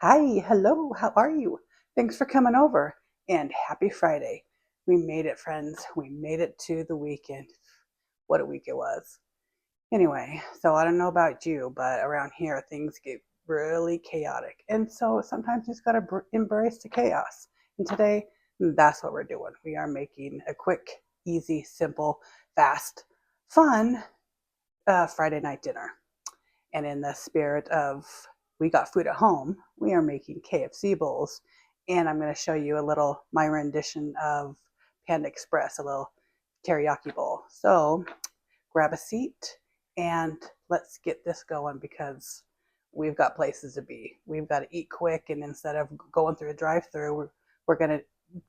Hi, hello, how are you? Thanks for coming over and happy Friday. We made it, friends. We made it to the weekend. What a week it was. Anyway, so I don't know about you, but around here things get really chaotic. And so sometimes you just got to embrace the chaos. And today, that's what we're doing. We are making a quick, easy, simple, fast, fun Friday night dinner. And in the spirit of we got food at home, we are making KFC bowls. And I'm going to show you a little my rendition of Panda Express, a little teriyaki bowl. So grab a seat and let's get this going because we've got places to be. We've got to eat quick, and instead of going through a drive-through, we're going to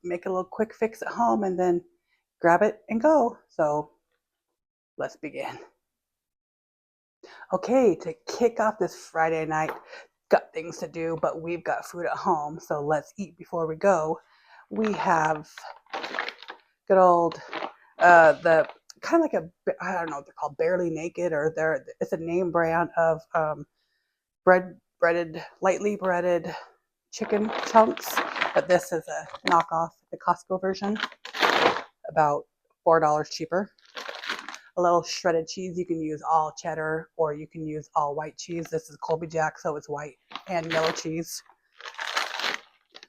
make a little quick fix at home and then grab it and go. So let's begin. Okay, to kick off this Friday night, got things to do, but we've got food at home, so let's eat before we go. We have good old the kind of like I don't know what they're called, Barely Naked, or it's a name brand of lightly breaded chicken chunks, but this is a knockoff, the Costco version, about $4 cheaper. A little shredded cheese. You can use all cheddar or you can use all white cheese. This is Colby Jack, so it's white and yellow cheese.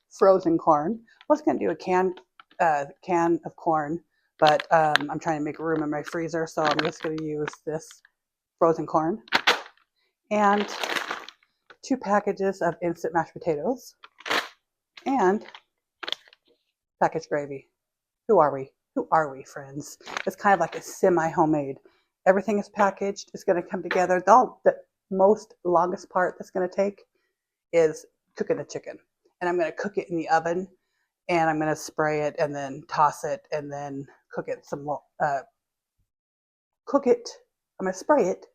Frozen corn. I was going to do a can of corn, but I'm trying to make room in my freezer, so I'm just going to use this frozen corn. And 2 packages of instant mashed potatoes. And packaged gravy. Who are we? Who are we, friends? It's kind of like a semi-homemade. Everything is packaged. It's going to come together. The most longest part that's going to take is cooking the chicken. And I'm going to cook it in the oven, and I'm going to spray it and then toss it and then cook it cook it. I'm going to spray it,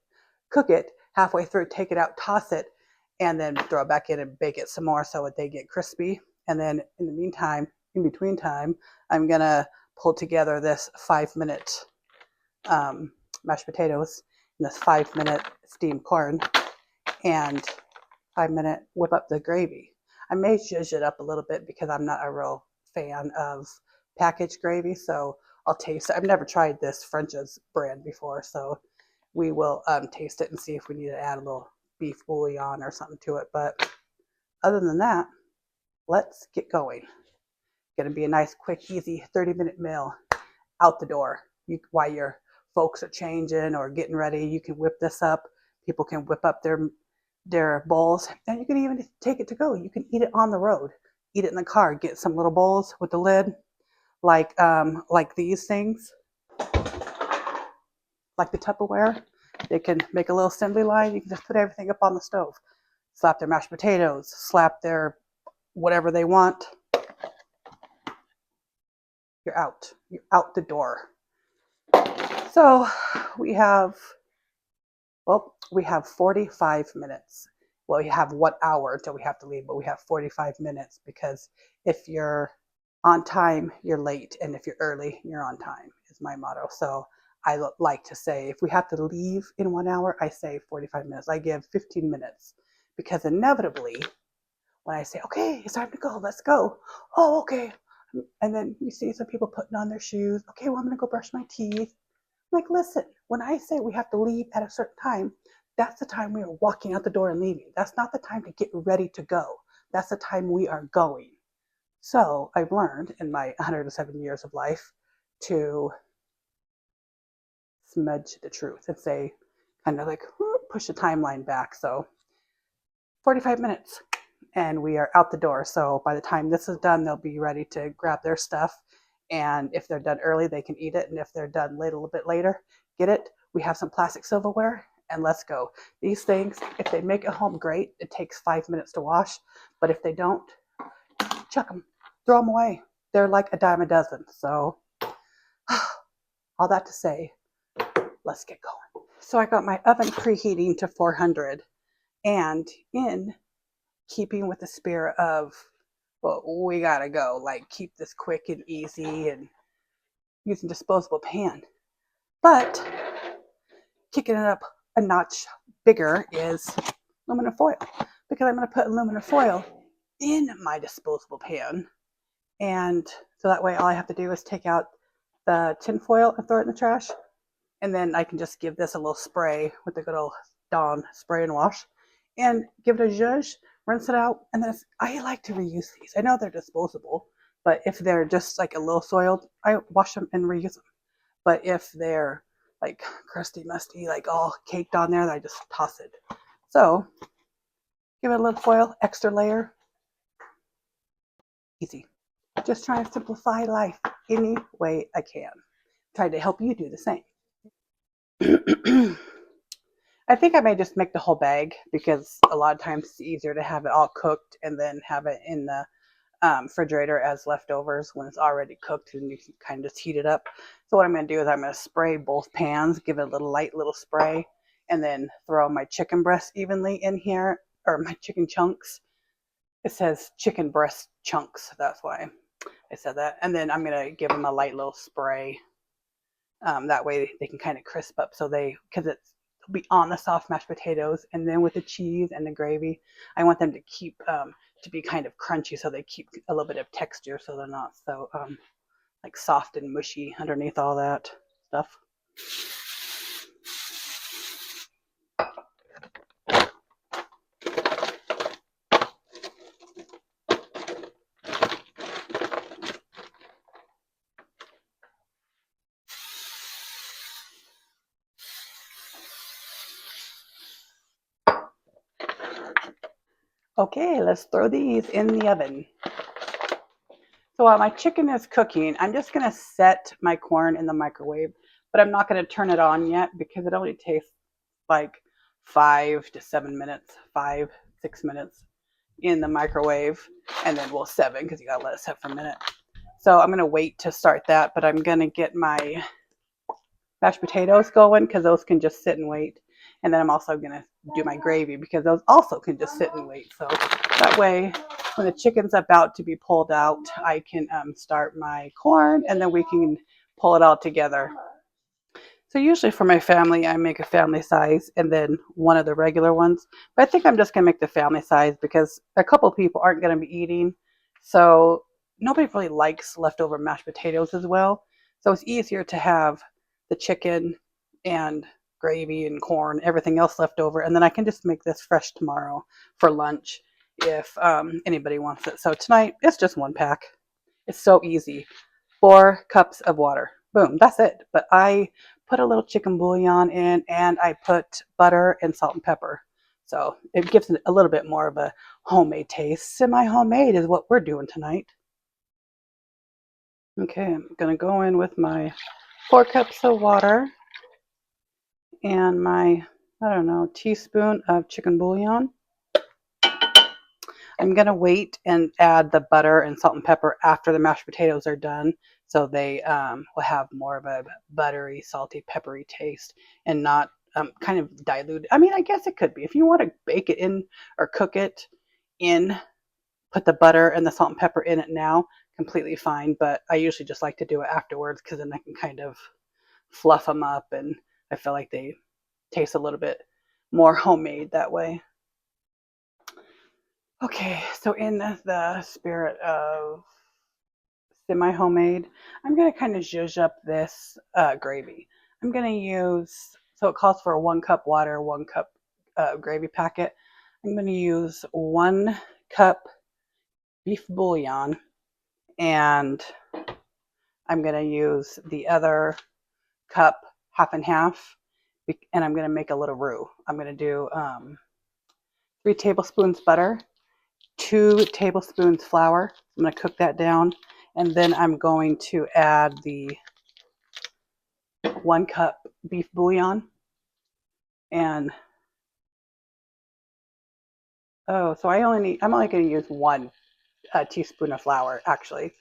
cook it halfway through, take it out, toss it, and then throw it back in and bake it some more so that they get crispy. And then in the meantime, in between time, I'm going to pull together this 5-minute mashed potatoes and this 5-minute steamed corn and 5-minute whip up the gravy. I may zhuzh it up a little bit because I'm not a real fan of packaged gravy, so I'll taste it. I've never tried this French's brand before, so we will taste it and see if we need to add a little beef bouillon or something to it. But other than that, let's get going. Going to be a nice, quick, easy 30-minute meal out the door. While your folks are changing or getting ready, you can whip this up. People can whip up their bowls, and you can even take it to go. You can eat it on the road, eat it in the car. Get some little bowls with the lid, like these things, like the Tupperware. They can make a little assembly line. You can just put everything up on the stove. Slap their mashed potatoes, slap their whatever they want. You're out. You're out the door. So we have 45 minutes. Well, we have 1 hour until we have to leave, but we have 45 minutes because if you're on time, you're late, and if you're early, you're on time, is my motto. So I like to say if we have to leave in 1 hour, I say 45 minutes. I give 15 minutes because inevitably when I say, okay, it's time to go, let's go. Oh, okay. And then you see some people putting on their shoes. Okay, well, I'm going to go brush my teeth. Like, listen, when I say we have to leave at a certain time, that's the time we are walking out the door and leaving. That's not the time to get ready to go. That's the time we are going. So I've learned in my 107 years of life to smudge the truth and say, kind of like, push the timeline back. So 45 minutes and we are out the door. So by the time this is done, they'll be ready to grab their stuff. And if they're done early, they can eat it. And if they're done late, a little bit later, get it. We have some plastic silverware and let's go. These things, if they make it home, great. It takes 5 minutes to wash. But if they don't, chuck them, throw them away. They're like a dime a dozen. So all that to say, let's get going. So I got my oven preheating to 400, and in keeping with the spirit of, well, we gotta go, like keep this quick and easy and using disposable pan. But kicking it up a notch bigger is aluminum foil, because I'm going to put aluminum foil in my disposable pan. And so that way all I have to do is take out the tin foil and throw it in the trash. And then I can just give this a little spray with the good old Dawn spray and wash and give it a zhuzh, rinse it out. And then I like to reuse these. I know they're disposable, but if they're just like a little soiled, I wash them and reuse them. But if they're like crusty, musty, like all caked on there, I just toss it. So give it a little foil, extra layer. Easy. Just trying to simplify life any way I can. Try to help you do the same. I think I may just make the whole bag because a lot of times it's easier to have it all cooked and then have it in the refrigerator as leftovers when it's already cooked, and you can kind of just heat it up. So what I'm going to do is I'm going to spray both pans, give it a little light little spray, and then throw my chicken breast evenly in here, or my chicken chunks. It says chicken breast chunks, that's why I said that. And then I'm going to give them a light little spray. That way they can kind of crisp up, so because it'll be on the soft mashed potatoes, and then with the cheese and the gravy, I want them to keep to be kind of crunchy, so they keep a little bit of texture, so they're not so like soft and mushy underneath all that stuff. Okay, let's throw these in the oven. So while my chicken is cooking, I'm just going to set my corn in the microwave, but I'm not going to turn it on yet because it only takes like 5 to 7 minutes, 5, 6 minutes in the microwave, and then well 7 because you got to let it set for a minute. So I'm going to wait to start that, but I'm going to get my mashed potatoes going because those can just sit and wait. And then I'm also going to do my gravy because those also can just sit and wait. So that way, when the chicken's about to be pulled out, I can start my corn, and then we can pull it all together. So usually for my family, I make a family size and then one of the regular ones. But I think I'm just going to make the family size because a couple of people aren't going to be eating. So nobody really likes leftover mashed potatoes as well. So it's easier to have the chicken and gravy and corn, everything else left over. And then I can just make this fresh tomorrow for lunch if anybody wants it. So tonight, it's just one pack. It's so easy. 4 cups of water. Boom, that's it. But I put a little chicken bouillon in, and I put butter and salt and pepper. So it gives it a little bit more of a homemade taste. Semi-homemade is what we're doing tonight. Okay, I'm going to go in with my 4 cups of water and my, I don't know, teaspoon of chicken bouillon. I'm going to wait and add the butter and salt and pepper after the mashed potatoes are done, so they will have more of a buttery, salty, peppery taste and not kind of diluted. I mean, I guess it could be. If you want to bake it in or cook it in, put the butter and the salt and pepper in it now, completely fine. But I usually just like to do it afterwards because then I can kind of fluff them up, and I feel like they taste a little bit more homemade that way. Okay, so in the spirit of semi-homemade, I'm going to kind of zhuzh up this gravy. I'm going to use, so it calls for 1 cup water, 1 cup gravy packet. I'm going to use 1 cup beef bouillon, and I'm going to use the other cup, half and half, and I'm going to make a little roux. I'm going to do 3 tablespoons butter, 2 tablespoons flour. I'm going to cook that down, and then I'm going to add the 1 cup beef bouillon, and so I'm only going to use 1 teaspoon of flour actually,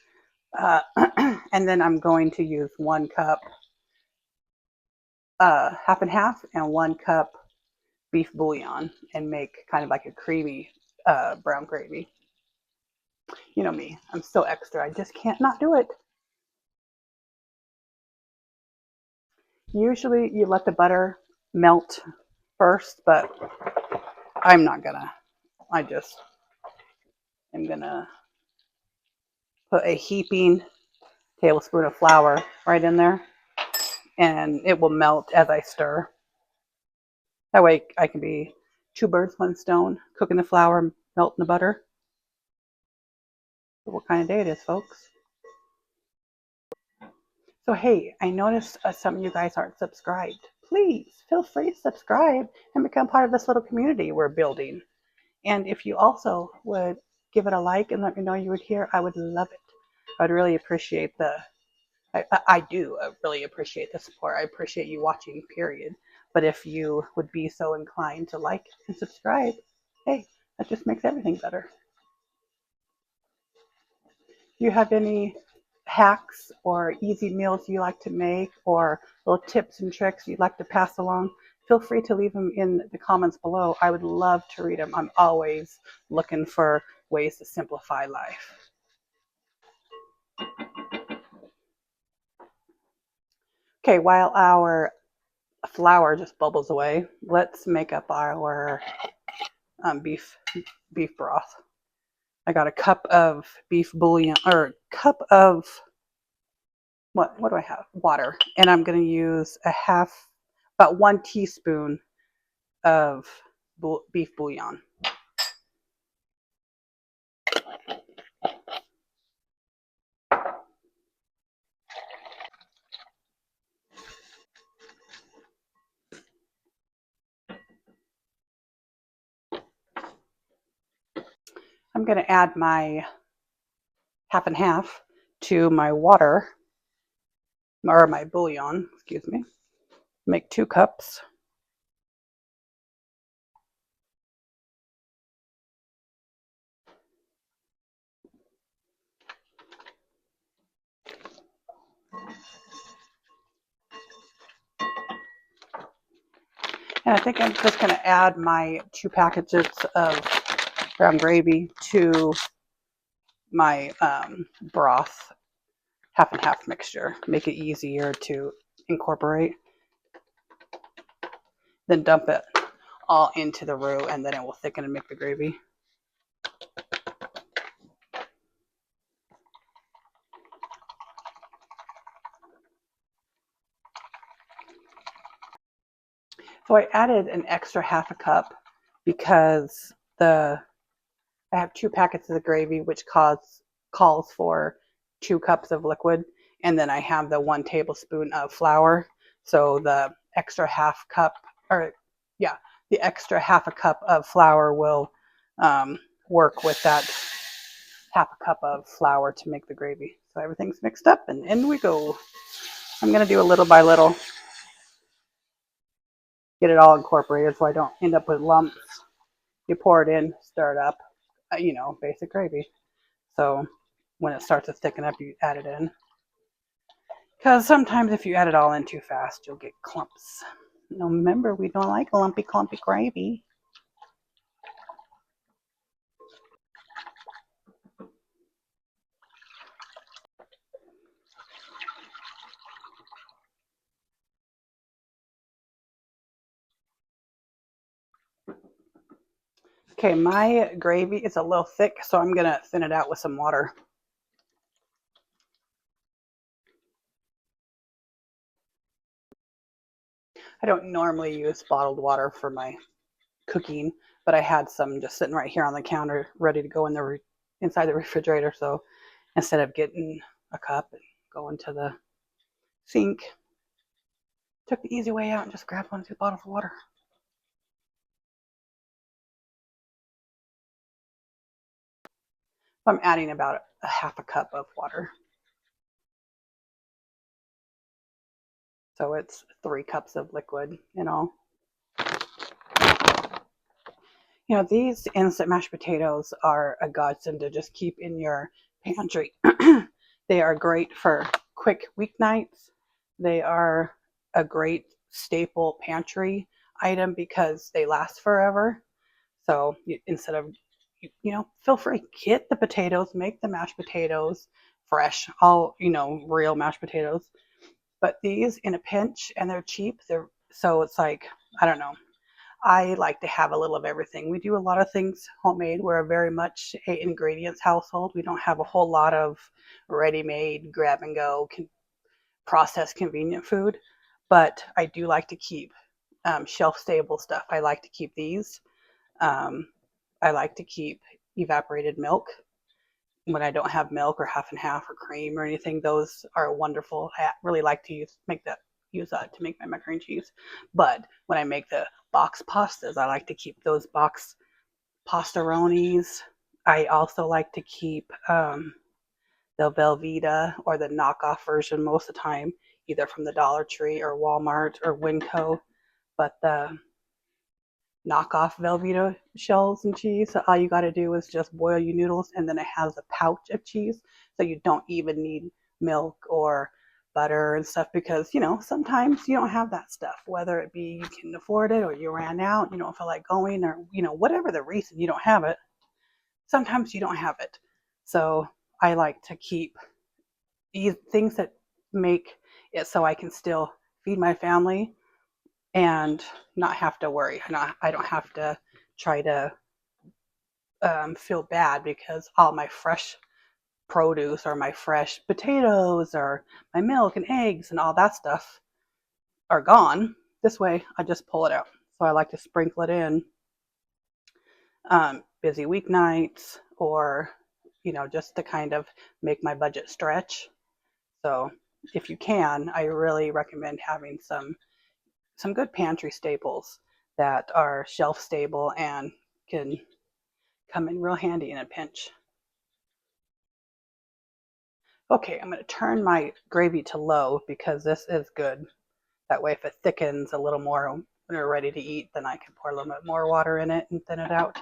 and then I'm going to use 1 cup, half and half, and 1 cup beef bouillon, and make kind of like a creamy brown gravy. You know me, I'm so extra. I just can't not do it. Usually you let the butter melt first, but I'm not gonna. I just I'm gonna put a heaping tablespoon of flour right in there, and it will melt as I stir. That way I can be two birds, one stone, cooking the flour, melting the butter. What kind of day it is, folks. So, hey, I noticed some of you guys aren't subscribed. Please feel free to subscribe and become part of this little community we're building. And if you also would give it a like and let me know you were here, I would love it. I would really appreciate I do really appreciate the support. I appreciate you watching, period. But if you would be so inclined to like and subscribe, hey, that just makes everything better. Do you have any hacks or easy meals you like to make or little tips and tricks you'd like to pass along? Feel free to leave them in the comments below. I would love to read them. I'm always looking for ways to simplify life. Okay, while our flour just bubbles away, let's make up our beef broth. I got a cup of beef bouillon, or a cup of what do I have? Water. And I'm going to use about 1 teaspoon of beef bouillon. I'm going to add my half and half to my water, or my bouillon, excuse me. Make 2 cups. And I think I'm just going to add my 2 packages of ground gravy to my broth, half and half mixture. Make it easier to incorporate. Then dump it all into the roux, and then it will thicken and make the gravy. So I added an extra half a cup because I have 2 packets of the gravy, which calls for 2 cups of liquid, and then I have the 1 tablespoon of flour. So the extra half cup, the extra half a cup of flour will work with that half a cup of flour to make the gravy. So everything's mixed up, and in we go. I'm going to do a little by little, get it all incorporated so I don't end up with lumps. You pour it in, stir it up, basic gravy. So when it starts to thicken up, you add it in. Because sometimes if you add it all in too fast, you'll get clumps. Now remember, we don't like lumpy, clumpy gravy. Okay, my gravy is a little thick, so I'm going to thin it out with some water. I don't normally use bottled water for my cooking, but I had some just sitting right here on the counter ready to go inside the refrigerator. So instead of getting a cup and going to the sink, took the easy way out and just grabbed 1 of 2 bottles of water. I'm adding about a half a cup of water. So it's 3 cups of liquid in all. These instant mashed potatoes are a godsend to just keep in your pantry. They are great for quick weeknights. They are a great staple pantry item because they last forever. So instead of, feel free, get the potatoes, make the mashed potatoes fresh, all, real mashed potatoes. But these in a pinch, and they're cheap. So it's like, I don't know. I like to have a little of everything. We do a lot of things homemade. We're very much a ingredients household. We don't have a whole lot of ready-made, grab and go, processed convenient food, but I do like to keep shelf stable stuff. I like to keep these. Um, I like to keep evaporated milk when I don't have milk or half and half or cream or anything. Those are wonderful. I really like to use that to make my macaroni and cheese. But when I make the box pastas, I like to keep those box pastaronis. I also like to keep the Velveeta or the knockoff version most of the time, either from the Dollar Tree or Walmart or Winco. But the knockoff Velveeta shells and cheese, so all you got to do is just boil your noodles, and then it has a pouch of cheese, so you don't even need milk or butter and stuff, because sometimes you don't have that stuff, whether it be you can afford it or you ran out, you don't feel like going, or whatever the reason you don't have it. Sometimes you don't have it, so I like to keep things that make it so I can still feed my family and not have to worry. I don't have to try to feel bad because all my fresh produce or my fresh potatoes or my milk and eggs and all that stuff are gone. This way, I just pull it out. So I like to sprinkle it in busy weeknights, or just to kind of make my budget stretch. So if you can, I really recommend having some good pantry staples that are shelf stable and can come in real handy in a pinch. Okay, I'm going to turn my gravy to low because this is good. That way, if it thickens a little more when we're ready to eat, then I can pour a little bit more water in it and thin it out.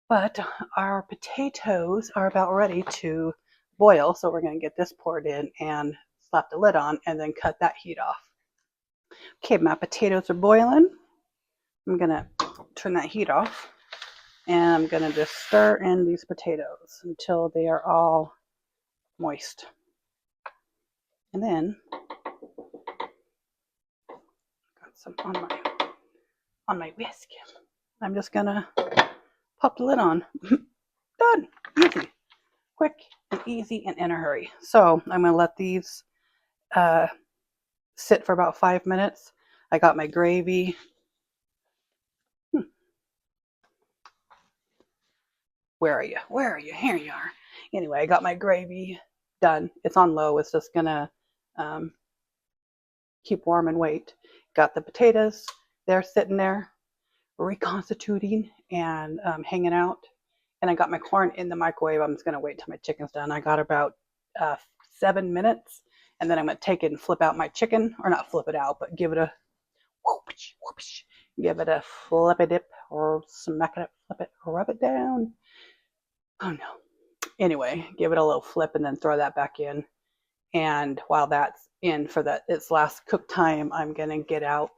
But our potatoes are about ready to boil, so we're going to get this poured in and slap the lid on and then cut that heat off. Okay, my potatoes are boiling. I'm going to turn that heat off, and I'm going to just stir in these potatoes until they are all moist. And then got some on my whisk. I'm just going to pop the lid on. Done. Easy. Quick and easy and in a hurry. So I'm going to let these sit for about 5 minutes. I got my gravy. Where are you? Where are you? Here you are. Anyway, I got my gravy done. It's on low. It's just going to keep warm and wait. Got the potatoes. They're sitting there reconstituting and hanging out. And I got my corn in the microwave. I'm just going to wait till my chicken's done. I got about 7 minutes. And then I'm going to take it and flip out my chicken. Or not flip it out, but give it a whoosh, whoosh. Give it a flip a dip, or smack it up, flip it, rub it down. Oh no. Anyway, give it a little flip and then throw that back in. And while that's in for its last cook time, I'm going to get out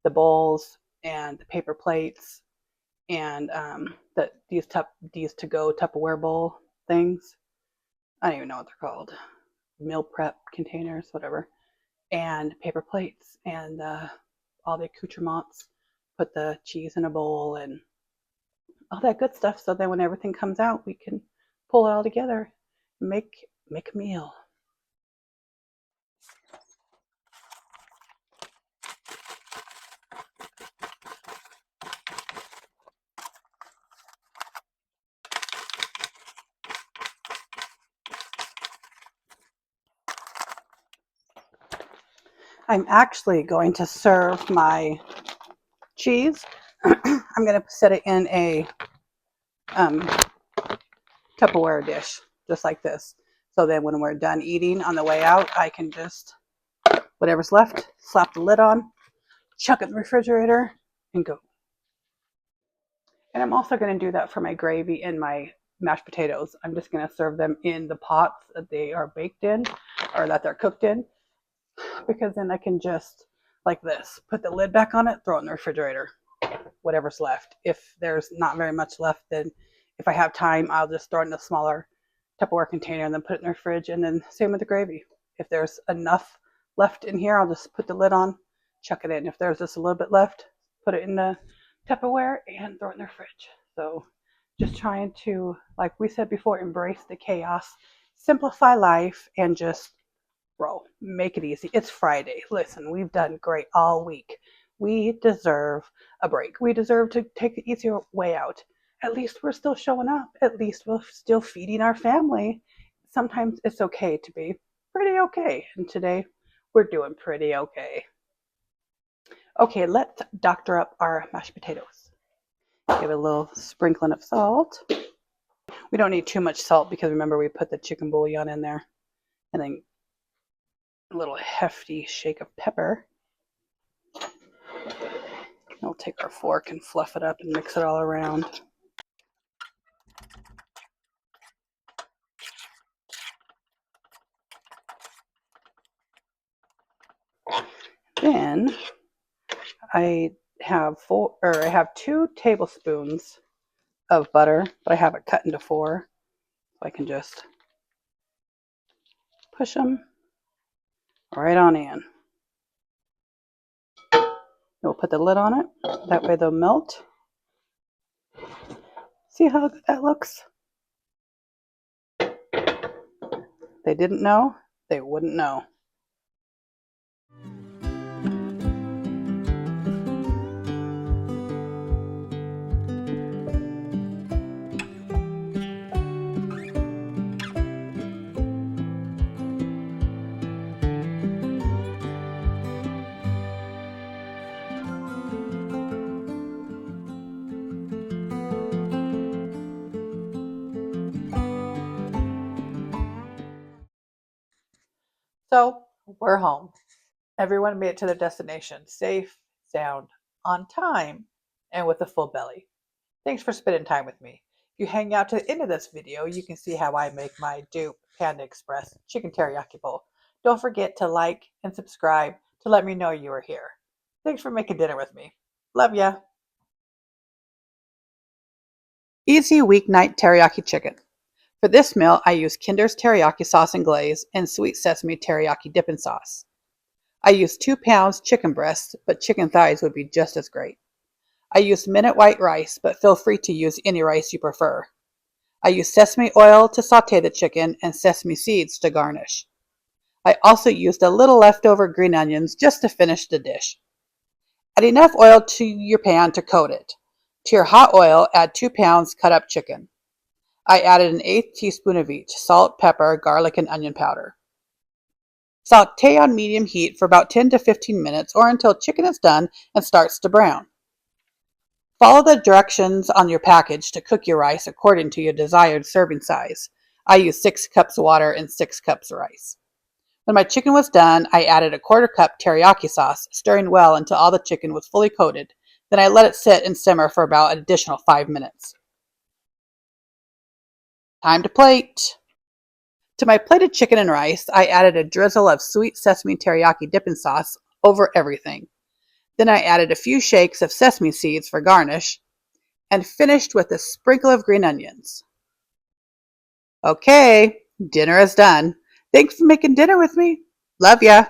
the bowls and the paper plates and these to-go Tupperware bowl things. I don't even know what they're called. Meal prep containers, whatever. And paper plates and all the accoutrements. Put the cheese in a bowl and all that good stuff, so then when everything comes out, we can pull it all together and make a meal. I'm actually going to serve my cheese. I'm going to set it in a Tupperware dish, just like this. So then when we're done eating on the way out, I can just, whatever's left, slap the lid on, chuck it in the refrigerator, and go. And I'm also going to do that for my gravy and my mashed potatoes. I'm just going to serve them in the pots that they are baked in, or that they're cooked in, because then I can just, like this, put the lid back on it, throw it in the refrigerator, whatever's left. If there's not very much left, then if I have time, I'll just throw it in a smaller Tupperware container and then put it in the fridge, and then same with the gravy. If there's enough left in here, I'll just put the lid on, chuck it in. If there's just a little bit left, put it in the Tupperware, and throw it in their fridge. So just trying to, like we said before, embrace the chaos, simplify life, and just roll. Make it easy. It's Friday. Listen, we've done great all week. We deserve a break. We deserve to take the easier way out. At least we're still showing up. At least we're still feeding our family. Sometimes it's okay to be pretty okay. And today we're doing pretty okay. Okay, let's doctor up our mashed potatoes. Give it a little sprinkling of salt. We don't need too much salt because remember we put the chicken bouillon in there. And then a little hefty shake of pepper. We'll take our fork and fluff it up and mix it all around. Then I have 2 tablespoons of butter, but I have it cut into 4. So I can just push them right on in. We'll put the lid on it. That way they'll melt. See how good that looks? They didn't know, they wouldn't know. So we're home. Everyone made it to their destination safe, sound, on time, and with a full belly. Thanks for spending time with me. If you hang out to the end of this video, you can see how I make my dupe Panda Express chicken teriyaki bowl. Don't forget to like and subscribe to let me know you are here. Thanks for making dinner with me. Love ya. Easy weeknight teriyaki chicken. For this meal, I use Kinder's teriyaki sauce and glaze and sweet sesame teriyaki dipping sauce. I used 2 pounds chicken breasts, but chicken thighs would be just as great. I used minute white rice, but feel free to use any rice you prefer. I used sesame oil to saute the chicken and sesame seeds to garnish. I also used a little leftover green onions just to finish the dish. Add enough oil to your pan to coat it. To your hot oil, add 2 pounds cut up chicken. I added an 1/8 teaspoon of each: salt, pepper, garlic, and onion powder. Saute on medium heat for about 10 to 15 minutes or until chicken is done and starts to brown. Follow the directions on your package to cook your rice according to your desired serving size. I used 6 cups water and 6 cups rice. When my chicken was done, I added a 1/4 cup teriyaki sauce, stirring well until all the chicken was fully coated. Then I let it sit and simmer for about an additional 5 minutes. Time to plate. To my plated chicken and rice, I added a drizzle of sweet sesame teriyaki dipping sauce over everything. Then I added a few shakes of sesame seeds for garnish and finished with a sprinkle of green onions. Okay, dinner is done. Thanks for making dinner with me. Love ya.